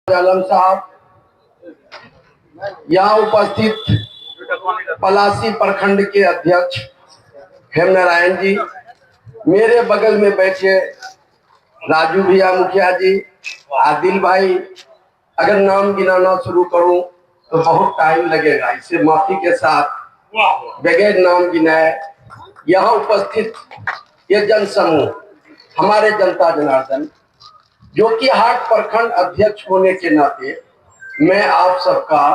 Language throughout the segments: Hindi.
आलम साहब, यहाँ उपस्थित पलासी प्रखंड के अध्यक्ष हेमनारायण जी, मेरे बगल में बैठे राजू भैया मुखिया जी, आदिल भाई, अगर नाम गिनाना शुरू करूं तो बहुत टाइम लगेगा, इसे माफी के साथ बगैर नाम गिनाए यहाँ उपस्थित ये जन समूह, हमारे जनता जनार्दन, जो कि हाट प्रखंड अध्यक्ष होने के नाते मैं आप सबका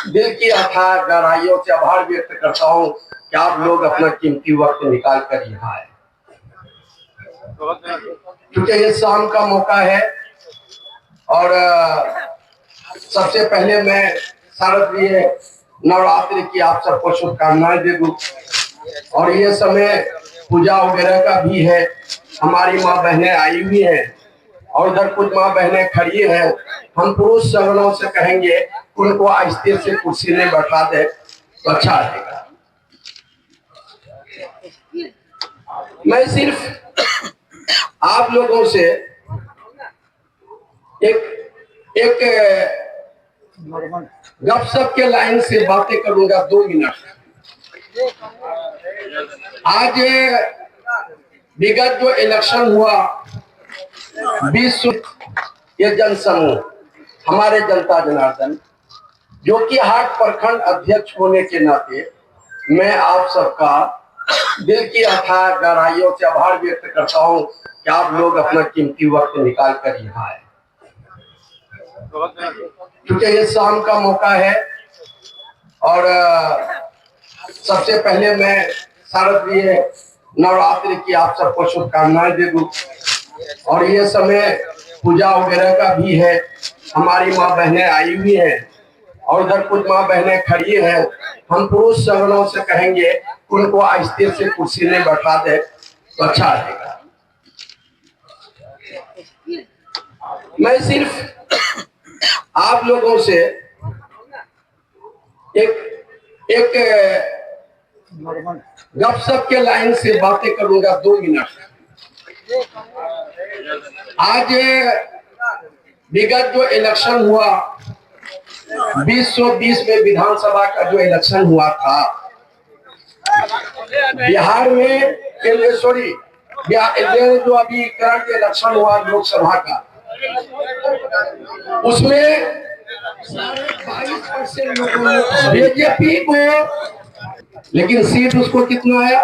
दिल की अथाह गहराइयों से आभार व्यक्त करता हूं कि आप लोग अपना कीमती वक्त निकाल कर यहाँ आए। क्योंकि ये शाम का मौका है और सबसे पहले मैं शारदीय नवरात्रि की आप सबको शुभकामनाएं दे दूं। और ये समय पूजा वगैरह का भी है, हमारी माँ बहनें आई हुई हैं और उधर कुछ माँ बहनें खड़ी हैं। हम पुरुष सगनों से कहेंगे उनको आहिस्ते से कुर्सी में बैठा दे तो अच्छा रहेगा। मैं सिर्फ आप लोगों से एक गपशप के लाइन से बातें करूंगा 2 मिनट। आज विगत जो इलेक्शन हुआ 20 ये जन समूह, हमारे जनता जनार्दन, जो कि हाट प्रखंड अध्यक्ष होने के नाते मैं आप सबका दिल की अथाह गहराइयों से आभार व्यक्त करता हूं कि आप लोग अपना कीमती वक्त निकाल कर यहाँ आए। क्योंकि ये शाम का मौका है और सबसे पहले मैं शारदीय नवरात्रि की आप सबको शुभकामनाएं दे दूं। और ये समय पूजा वगैरह का भी है, हमारी माँ बहनें आई हुई हैं और उधर कुछ माँ बहनें खड़ी हैं। हम पुरुष सगनों से कहेंगे उनको आहिस्ते से कुर्सी में बैठा दे तो अच्छा रहेगा। मैं सिर्फ आप लोगों से एक गपशप के लाइन से बातें करूंगा 2 मिनट। आज विगत जो इलेक्शन हुआ 2020 में विधानसभा का जो इलेक्शन हुआ था बिहार में, जो अभी करंट इलेक्शन हुआ लोकसभा का, उसमें 22% लोगों ने बीजेपी को, लेकिन सीट उसको कितना आया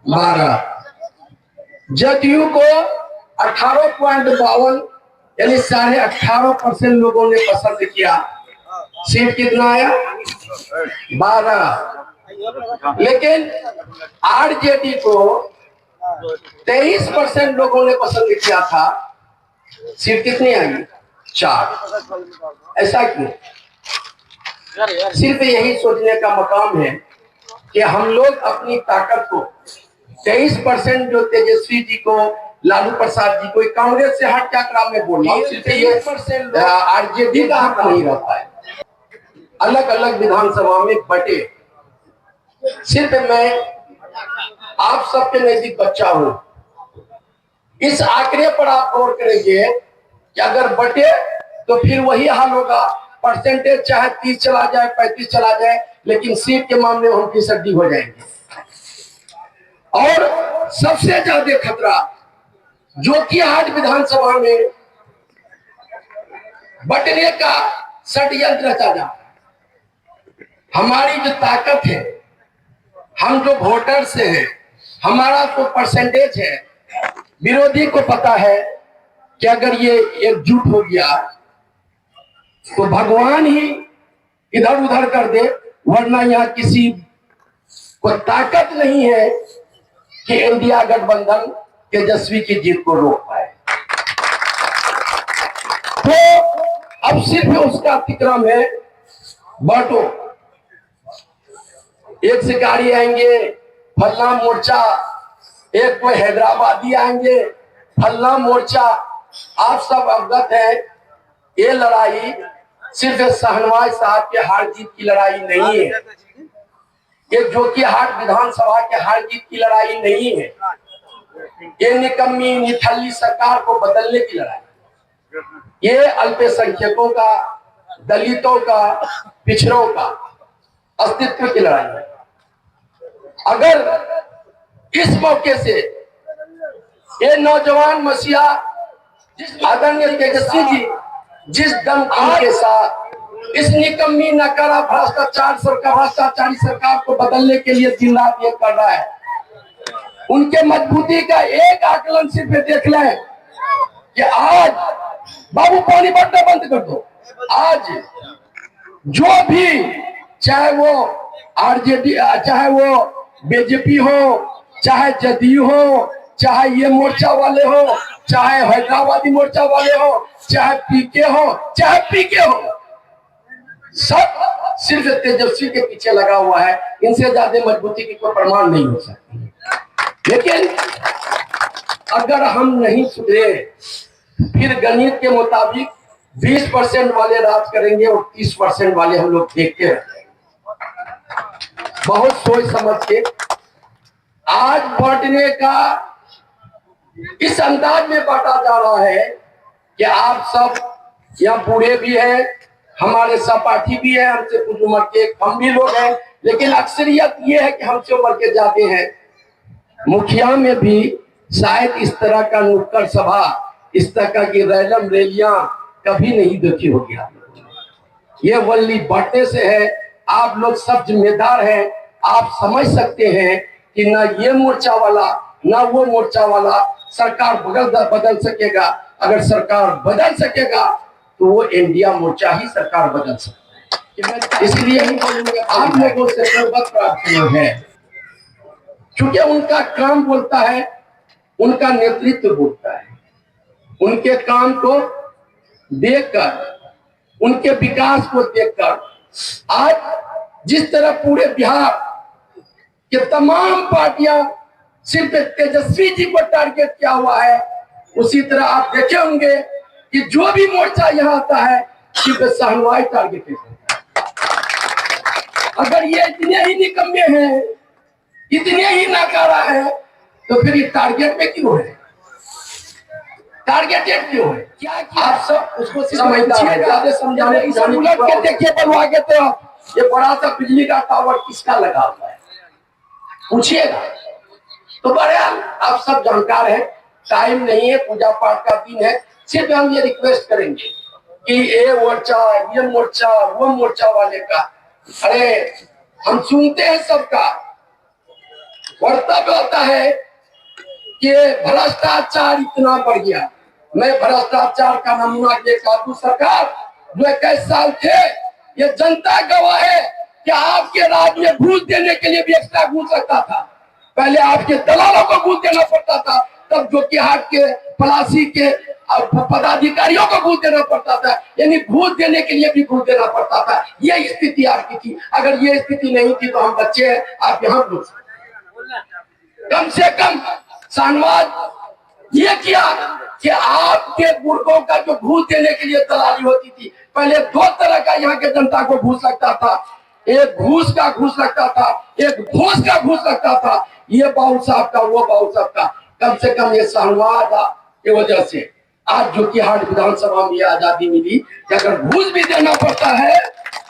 12, जदयू को 18.52 यानी 18.5% लोगों ने पसंद किया। सीट कितना आया 12, लेकिन आरजेडी को 23% लोगों ने पसंद किया था। सीट कितनी आई 4। ऐसा क्यों? सिर्फ यही सोचने का मकाम है कि हम लोग अपनी ताकत को 23% जो तेजस्वी जी को, लालू प्रसाद जी को, कांग्रेस से हट क्या क्रम में बोल रहा हूँ, 23% आरजेडी का हक नहीं रहता है, अलग अलग विधानसभा में बटे। सिर्फ मैं आप सबके नजदीक बच्चा हूं, इस आंकड़े पर आप गौर करेंगे कि अगर बटे तो फिर वही हाल होगा। परसेंटेज चाहे 30 चला जाए, 35 चला जाए, लेकिन सीट के मामले में हम फिसड्डी हो जाएंगे। और सबसे ज्यादा खतरा जो कि आज विधानसभा में बटने का षड्यंत्र रचा जा, हमारी जो ताकत है, हम जो वोटर से हैं, हमारा तो परसेंटेज है, विरोधी को पता है कि अगर ये एकजुट हो गया तो भगवान ही इधर उधर कर दे, वरना यहाँ किसी को ताकत नहीं है कि इंडिया गठबंधन तेजस्वी की जीत को रोक पाए। तो अब सिर्फ उसका अतिक्रम है, बांटो, एक शिकारी आएंगे फलना मोर्चा, एक कोई हैदराबादी आएंगे फलना मोर्चा। आप सब अवगत है ये लड़ाई सिर्फ शाहनवाज साहब के हार जीत की लड़ाई नहीं है, ये जो कि हाट विधानसभा के हार जीत की लड़ाई नहीं है, ये निकम्मी निठल्ली सरकार को बदलने की लड़ाई। ये अल्पसंख्यकों का, दलितों का, पिछड़ों का अस्तित्व की लड़ाई है। अगर इस मौके से ये नौजवान मसीहा जिस आदरणीय तेजस्वी जी जिस दमखम के साथ इस निकम्मी नकारा भ्रष्टाचारी सरकार को बदलने के लिए दिन रात ये कर रहा है, उनके मजबूती का एक आकलन सिर्फ देख लें कि आज बाबू पानी बढ़ना बंद कर दो। आज जो भी, चाहे वो आरजेडी, चाहे वो बीजेपी हो, चाहे जदयू हो, चाहे ये मोर्चा वाले हो, चाहे हैदराबादी मोर्चा वाले हो, चाहे पीके हो, चाहे पीके हो, सब सिर्फ तेजस्वी के पीछे लगा हुआ है। इनसे ज्यादा मजबूती की कोई प्रमाण नहीं हो सकती। लेकिन अगर हम नहीं सुधरे, फिर गणित के मुताबिक 20% वाले राज करेंगे और 30% वाले हम लोग देखते रहते हैं। बहुत सोच समझ के आज बांटने का इस अंदाज में बांटा जा रहा है कि आप सब यहाँ बूढ़े भी हैं, हमारे सहपाठी भी हैं, हमसे कुछ उम्र के हम भी लोग हैं, लेकिन अक्सरियत ये है कि हमसे उम्र के जाते हैं। मुखिया में भी शायद इस तरह का नुक्कड़ सभा, इस तरह की रैलम रैलियां कभी नहीं देखी होगी। ये वल्ली बांटने से है। आप लोग सब जिम्मेदार हैं, आप समझ सकते हैं कि ना ये मोर्चा वाला ना वो मोर्चा वाला सरकार बदल सकेगा। अगर सरकार बदल सकेगा तो वो इंडिया मोर्चा ही सरकार बदल सकता है। इसलिए हम बोलूंगा आप लोगों से सर्वत प्रार्थना है, क्योंकि उनका काम बोलता है, उनका नेतृत्व बोलता है। उनके काम को देखकर, उनके विकास को देखकर आज जिस तरह पूरे बिहार के तमाम पार्टियां सिर्फ तेजस्वी जी को टारगेट किया हुआ है, उसी तरह आप देखे होंगे कि जो भी मोर्चा यहाँ आता है सिर्फ सहनवाई टारगेटेड है। अगर ये इतने ही निकम्मे हैं, इतने ही नाकारा है, तो फिर ये टारगेट में क्यों है, टारगेटेड क्यों है? क्या आप सब उसको समझाने के देखिए बनवा के, तो ये बड़ा सा बिजली का टावर किसका लगा हुआ है पूछिएगा। तो बड़े आप सब जानकार हैं, टाइम नहीं है, पूजा पाठ का दिन है। सिर्फ हम ये रिक्वेस्ट करेंगे कि ये मोर्चा, ये मोर्चा, वो मोर्चा वाले का, अरे हम सुनते हैं सबका वक्तव्य होता है कि भ्रष्टाचार इतना बढ़ गया। मैं भ्रष्टाचार का नमूना देखा, तू सरकार जो 21 साल थे, ये जनता गवाह है कि आपके राज में घूस देने के लिए भी एक्स्ट्रा घूस लगता था। पहले आपके दलालों को घूस देना पड़ता था, तब जोकीहाट के, पलासी के पदाधिकारियों को घूस देना पड़ता था, यानी घूस देने के लिए भी घूस देना पड़ता था। ये स्थिति आपकी थी। अगर ये स्थिति नहीं थी तो हम बच्चे हैं, आप यहाँ घूस, कम से कम शाहनवाज ये किया कि आपके गुर्गों का जो घूस देने के लिए दलाली होती थी, पहले दो तरह का यहाँ के जनता को घूस लगता था। एक घूस का घूस लगता था, एक घूस का घूस लगता था। ये बाबू साहब का, वो बाबू साहब का, कम से कम ये शाहनवाज की वजह से आज जोकीहाट विधानसभा में आजादी मिली कि अगर घूस भी देना पड़ता है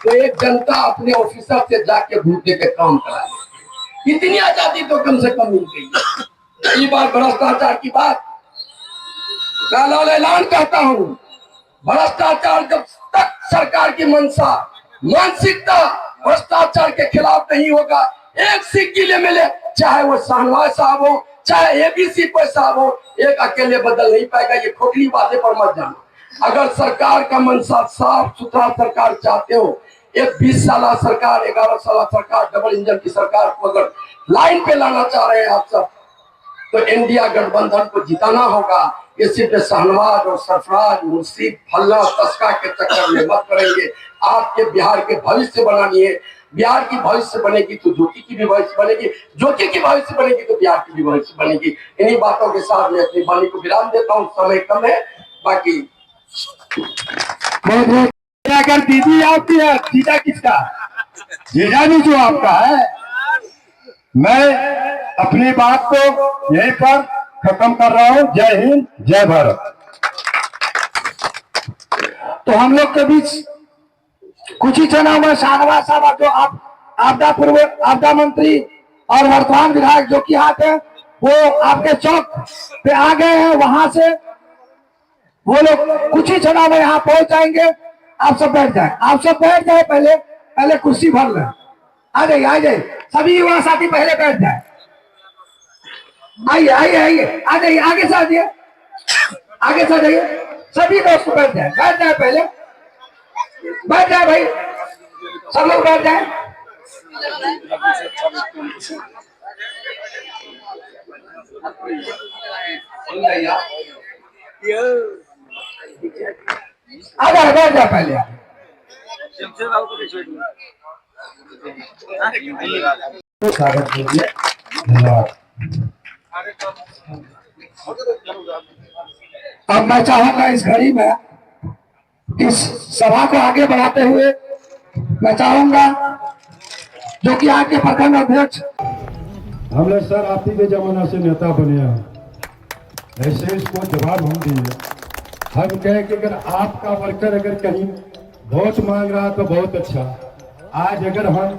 तो एक जनता अपने ऑफिसर से जाके घूस दे के काम कराए। इतनी आजादी तो कम से कम मिल गई। कई बार भ्रष्टाचार की बात लाल ऐलान कहता हूं, भ्रष्टाचार जब तक सरकार की मंशा, मानसिकता भ्रष्टाचार के खिलाफ नहीं होगा, एक सिक्की ले मिले, चाहे वो शाहनवाज साहब हो, चाहे एबीसी पर साहब हो, एक अकेले बदल नहीं पाएगा। ये खोखली बातें पर मत जाना। अगर सरकार का मंशा साफ सुथरा सरकार चाहते हो, एक 20 साल सरकार, 11 साल सरकार, डबल इंजन की सरकार को अगर लाइन पे लाना चाह रहे हैं आप सब, तो इंडिया गठबंधन को जिताना होगा। ये सिर्फ शाहनवाज और सरफराज, मुंशी, फल्ला, तस्का के चक्कर में मत करेंगे। आपके बिहार के भविष्य बनानी है। बिहार की भविष्य बनेगी तो ज्योति की भी भविष्य बनेगी, ज्योति की भविष्य बनेगी तो बिहार की भी भविष्य बनेगी। इन्हीं बातों के साथ मैं अपनी वाणी को विराम देता हूँ, समय कम है। बाकी अगर दीदी आपकी है, जीजा किसका? जीजा भी जो आपका है। मैं अपनी बात को यहीं पर खत्म कर रहा हूं। जय हिंद, जय भारत। तो हम लोग के बीच कुछ ही क्षणों में शाहनवाज साहब जो आप आपदा मंत्री और वर्तमान विधायक जो कि यहाँ थे वो आपके चौक पे आ गए हैं। वहां से वो लोग कुछ ही क्षणों में यहाँ पहुंच जाएंगे। आप सब बैठ जाए, आप सब बैठ जाए, पहले कुर्सी भर लें। आ जाइए सभी युवा साथी पहले बैठ जाए। आइए आइए आइए, आ जाइए, आगे से आ जाइए, आगे से आ जाइए, सभी दोस्त बैठ जाए पहले बैठ जाए भाई, सब लोग बैठ जाए। आ जाए, बैठ जाए पहले। स्वागत कीजिए, धन्यवाद। अब मैं चाहूंगा इस घड़ी में इस सभा को आगे बढ़ाते हुए मैं चाहूंगा जो कि आपके प्रखंड अध्यक्ष हम लोग सर आप ही के जमाना से नेता बने हैं, ऐसे इसको जवाब हम दिए। हम कहे कि अगर आपका वर्कर अगर कहीं वोट मांग रहा तो बहुत अच्छा। आज अगर हम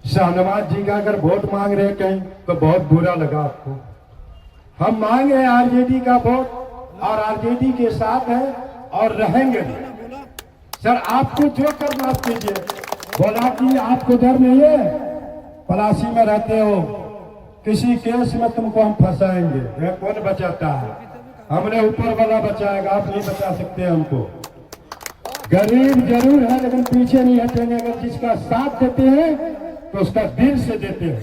शाहनवाज जी का अगर वोट मांग रहे हैं कहीं तो बहुत बुरा लगा आपको। हम मांग रहे हैं आरजेडी का वोट और आरजेडी के साथ है और रहेंगे भी। सर आपको जो करना आप कीजिए। बोला कि आपको डर नहीं है, पलासी में रहते हो, किसी केस में तुमको हम फंसाएंगे, यह कौन बचाता है? हमने ऊपर वाला बचाएगा, आप नहीं बचा सकते हमको। गरीब जरूर है लेकिन पीछे नहीं हटेंगे। अगर जिसका साथ देते हैं तो उसका दिल से देते हैं।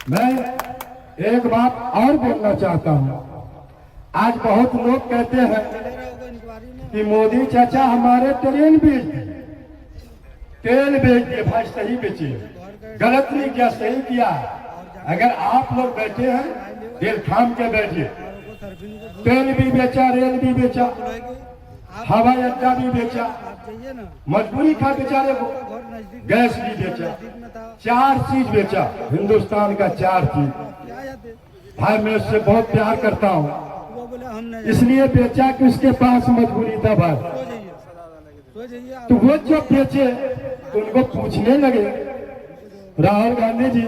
मैं एक बात और बोलना चाहता हूं। आज बहुत लोग कहते हैं कि मोदी चाचा हमारे ट्रेन बेच दिए, तेल बेच दिए। भाई सही बेचिए, गलत नहीं किया, सही किया। अगर आप लोग बैठे हैं दिल थाम के बैठिए। तेल भी बेचा, रेल भी बेचा, हवाई अड्डा भी बेचा, मजबूरी था बेचारे को, गैस भी बेचा, 4 चीज बेचा हिंदुस्तान का, 4 चीज। भाई मैं उससे बहुत प्यार करता हूँ इसलिए बेचा कि उसके पास मजबूरी था भाई। तो वो जो बेचे तो उनको पूछने लगे राहुल गांधी जी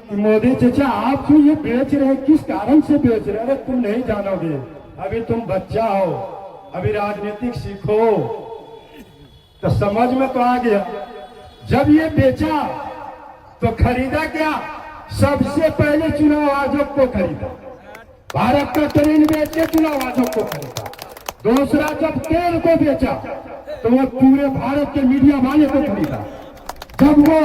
कि मोदी चाचा आप जो ये बेच रहे हैं किस कारण से बेच रहे हैं? अरे तुम नहीं जानोगे, अभी तुम बच्चा हो, अभी राजनीतिक सीखो। तो समझ में तो आ गया। जब ये बेचा तो खरीदा क्या? सबसे पहले चुनाव आयोग को खरीदा, भारत का ट्रेन बेच के चुनाव आयोग को खरीदा। दूसरा जब तेल को बेचा तो वो पूरे भारत के मीडिया वाले को खरीदा। जब वो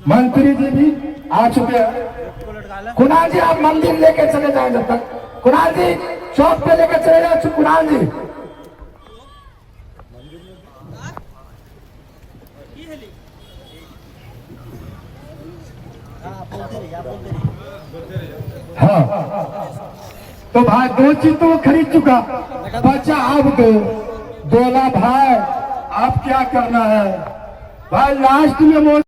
मंत्री जी भी आ चुके हैं। कुणाल जी आप मंदिर लेके चले जाए, जब तक कुणाल जी चौक पे लेके चले जाए। कुणाल जी हाँ, तो भाई 2 चीज तो वो खरीद चुका, बच्चा अब 2 बोला भाई आप क्या करना है? भाई लास्ट में